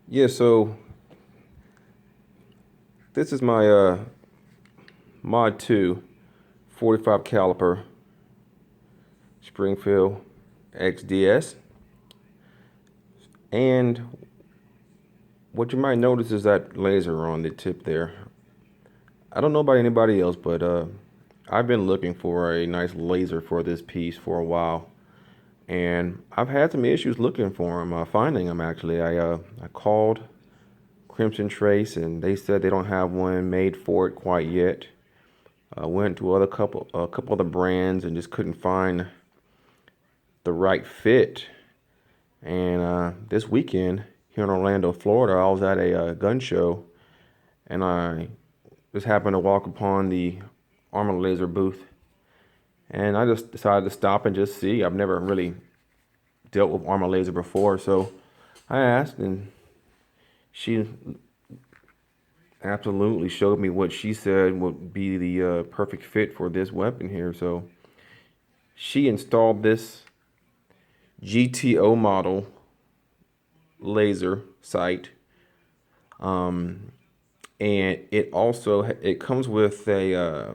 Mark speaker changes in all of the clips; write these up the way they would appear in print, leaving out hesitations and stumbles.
Speaker 1: Yeah, so this is my Mod.2 45 caliper Springfield XDS. And what you might notice is that laser on the tip there. I don't know about anybody else, but I've been looking for a nice laser for this piece for a while. And I've had some issues looking for them, finding them actually. I called Crimson Trace and they said they don't have one made for it quite yet. I went to a couple other brands and just couldn't find the right fit. And this weekend here in Orlando, Florida, I was at a gun show, and I just happened to walk upon the Armor Laser booth, and I just decided to stop and just see. I've never really dealt with Armor Laser before, so I asked, and she absolutely showed me what she said would be the perfect fit for this weapon here. So she installed this GTO model laser sight, um, and it comes with a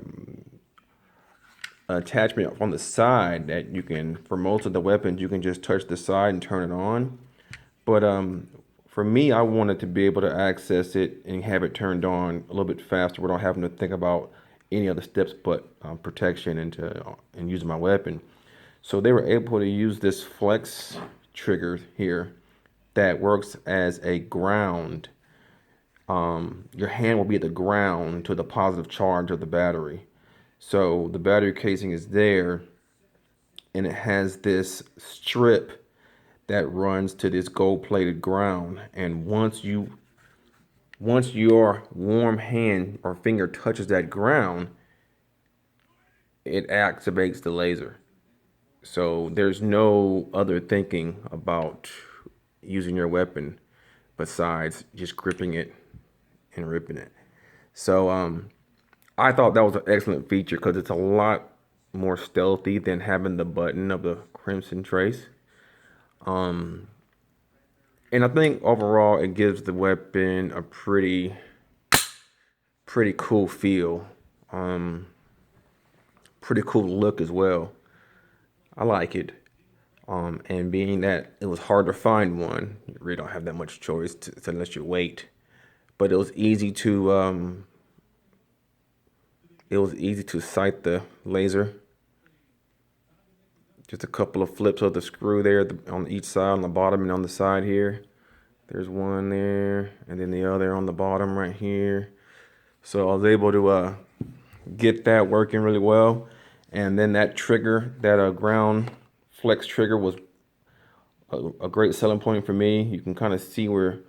Speaker 1: attachment on the side that you can, for most of the weapons, you can just touch the side and turn it on. But for me, I wanted to be able to access it and have it turned on a little bit faster without having to think about any other steps but protection and using my weapon. So they were able to use this flex trigger here that works as a ground. Your hand will be at the ground to the positive charge of the battery. So the battery casing is there, and it has this strip that runs to this gold-plated ground. And once your warm hand or finger touches that ground, it activates the laser. So there's no other thinking about using your weapon besides just gripping it and ripping it. So I thought that was an excellent feature because it's a lot more stealthy than having the button of the Crimson Trace. Um, and I think overall it gives the weapon a pretty cool feel. Um, Pretty cool look as well. I like it. And being that it was hard to find one, you really don't have that much choice unless you wait. But it was easy to sight the laser. Just a couple of flips of the screw there on each side, on the bottom and on the side here. There's one there, and then the other on the bottom right here. So I was able to get that working really well. And then that trigger, that ground flex trigger, was a great selling point for me. You can kind of see where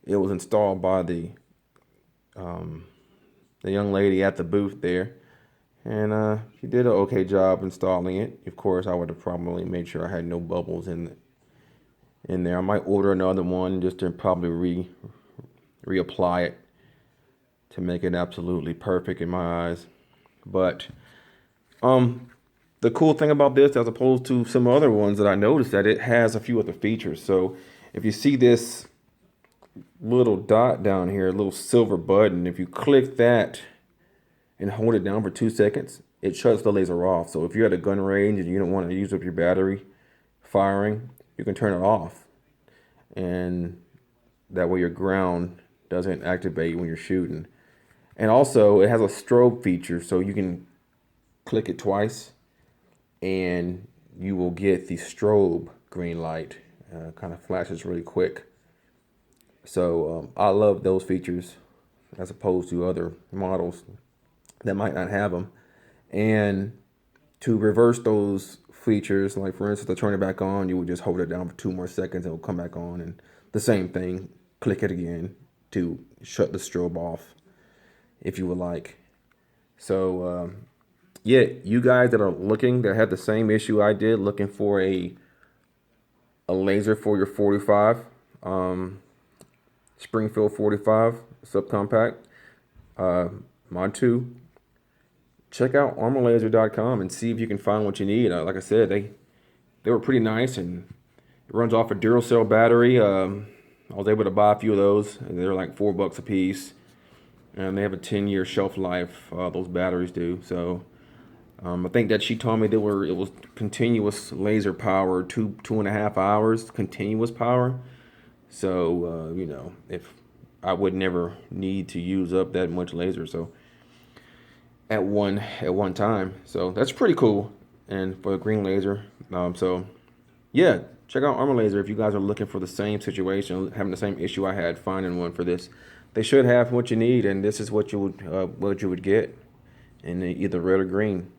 Speaker 1: it was installed by the young lady at the booth there. And she did an okay job installing it. Of course, I would have probably made sure I had no bubbles in there. I might order another one just to probably reapply it to make it absolutely perfect in my eyes. But um, the cool thing about this, as opposed to some other ones that I noticed, that it has a few other features. So if you see this little dot down here, a little silver button, if you click that and hold it down for 2 seconds, it shuts the laser off. So if you're at a gun range and you don't want to use up your battery firing, you can turn it off. And that way your ground doesn't activate when you're shooting. And also it has a strobe feature, so you can click it twice and you will get the strobe green light. Kind of flashes really quick. So I love those features as opposed to other models that might not have them. And to reverse those features, like for instance, to turn it back on, you would just hold it down for 2 more seconds and it will come back on. And the same thing, click it again to shut the strobe off if you would like. So, yeah, you guys that are looking, that had the same issue I did, looking for a laser for your 45, Springfield 45 subcompact, Mod.2, check out armorlaser.com and see if you can find what you need. Like I said, they were pretty nice, and it runs off a Duracell battery. I was able to buy a few of those. They're like $4 a piece, and they have a 10-year shelf life. Those batteries do. So I think that she told me it was continuous laser power, 2.5 hours continuous power. So if I would never need to use up that much laser, so at one time. So that's pretty cool. And for a green laser, so yeah, check out Armor Laser if you guys are looking for the same situation, having the same issue I had finding one for this. They should have what you need, and this is what you would get in either red or green.